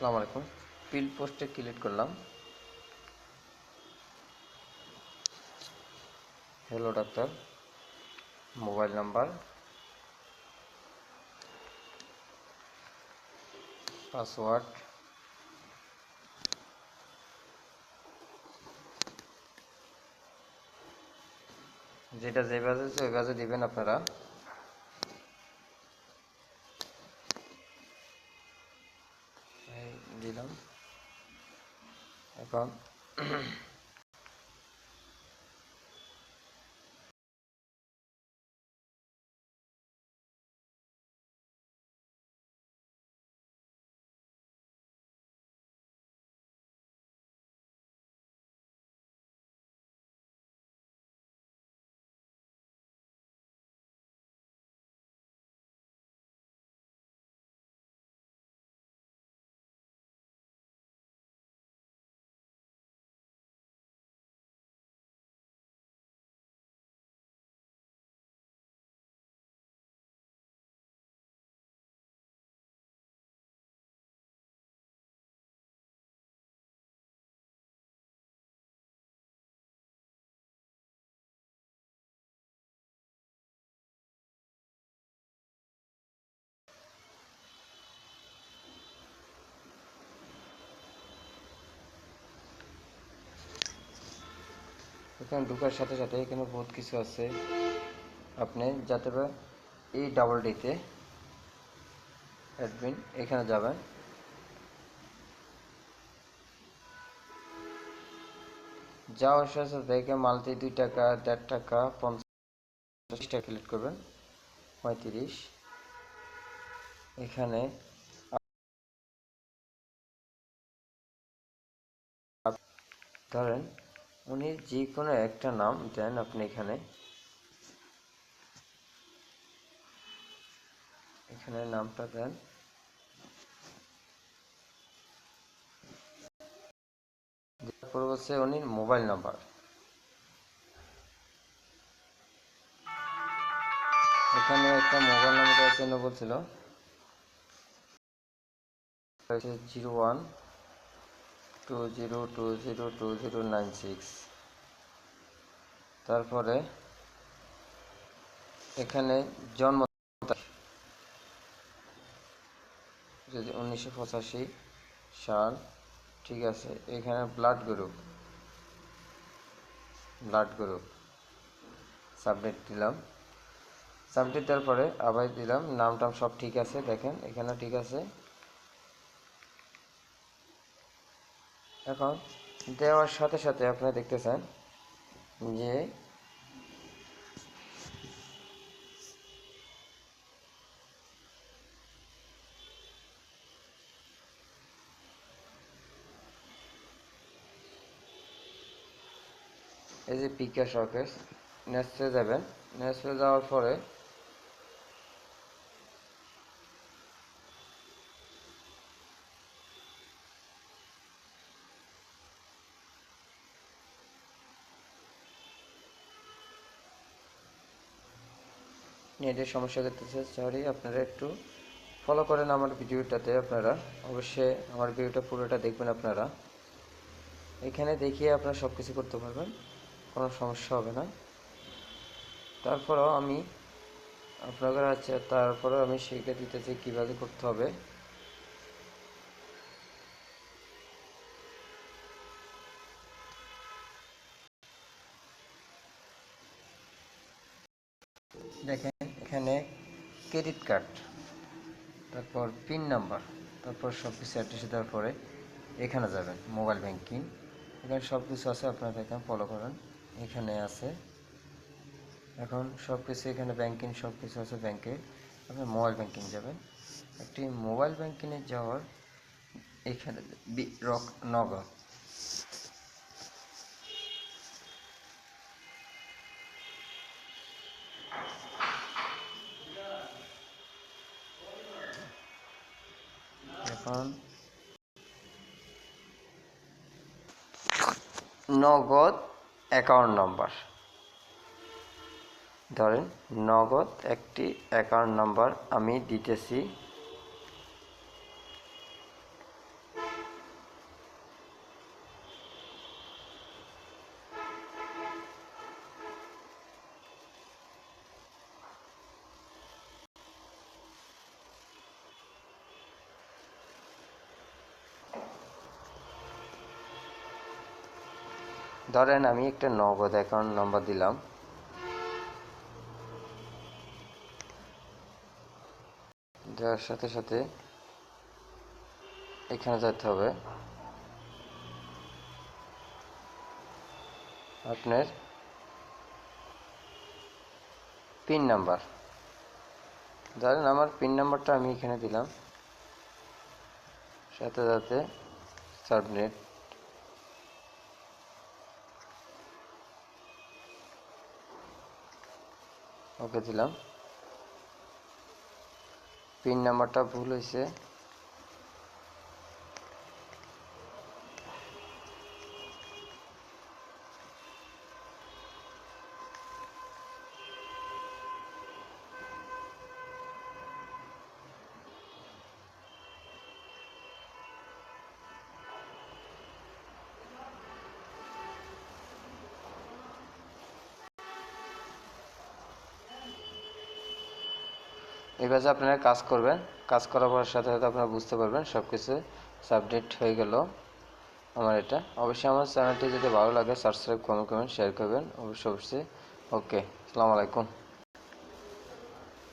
আসসালামু আলাইকুম। ফিল্ড পোস্টে ক্লিক করলাম। Hello doctor, mobile number, password, যেটা যে বাজে ওই বাজে দিবেন আপনারা। দিলাম। এখন এখানে ঢোকার সাথে সাথে এখানে বহুত কিছু আছে। আপনি যাতে এই ডাবল ডিতে অ্যাডমিন এখানে যাবেন। যাওয়ার সাথে সাথে দেখে মালতি 2 টাকা, 1.5 টাকা, 50 টাকা ক্লিক করবেন। 35 এখানে ধরেন উনি যে কোনো একটা নাম দেন। আপনি এখানে নামটা দেন। তারপর হচ্ছে উনি মোবাইল নাম্বার। এখানে একটা মোবাইল নাম্বার দেওয়ার জন্য বলছিল 0120202096। তারপরে এখানে জন্ম যদি 1985 সাল, ঠিক আছে। এখানে ব্লাড গ্রুপ সাবমিট দিলাম। সাবমিট দেওয়ার পরে আবার দিলাম নাম টাম সব ঠিক আছে। দেখেন এখানে ঠিক আছে। এখন দেওয়ার সাথে সাথে আপনারা দেখতেছেন যে এই যে পিকে শকেস নেক্সটে যাবেন। নেক্সটে যাওয়ার পরে নেটের সমস্যা করতেছে, সরি। আপনারা একটু ফলো করেন আমার ভিডিওটাতে। আপনারা অবশ্যই আমার ভিডিওটা পুরোটা দেখবেন। আপনারা এখানে দেখিয়ে আপনারা সব কিছু করতে পারবেন, কোনো সমস্যা হবে না। তারপরেও আমি আপনাদের তারপরেও আমি শিখে দিতেছি কীভাবে করতে হবে। দেখেন এখানে ক্রেডিট কার্ড, তারপর পিন নাম্বার, তারপর সব কিছু অ্যাড্রেস দেওয়ার পরে এখানে যাবেন মোবাইল ব্যাংকিং। এখানে সব কিছু আছে, আপনারা এখানে ফলো করেন। এখানে আছে এখন সব কিছু, এখানে ব্যাংকিং সব কিছু আছে। ব্যাংকে আপনি মোবাইল ব্যাংকিং যাবেন। একটি মোবাইল ব্যাংকিংয়ে যাওয়ার এখানে নগদ এখন নগদ অ্যাকাউন্ট নাম্বার ধরেন, নগদ একটি অ্যাকাউন্ট নাম্বার আমি দিতেছি। ধরেন আমি একটা নগদ অ্যাকাউন্ট নাম্বার দিলাম, দেওয়ার সাথে সাথে এখানে যেতে হবে আপনার পিন নাম্বার। ধরেন আমার পিন নাম্বারটা আমি এখানে দিলাম, সাথে সাথে সাবমিট, ওকে দিলাম। পিন নাম্বারটা ভুল হয়েছে, এভাবে আপনারা কাজ করবেন। কাজ করার পর সাথে সাথে আপনারা বুঝতে পারবেন সব কিছু সাবমিট হয়ে গেল আমার এটা। অবশ্যই আমার চ্যানেলটি যদি ভালো লাগে সাবস্ক্রাইব, কমেন্ট করবেন, শেয়ার করবেন অবশ্যই। ওকে, আসসালামু আলাইকুম।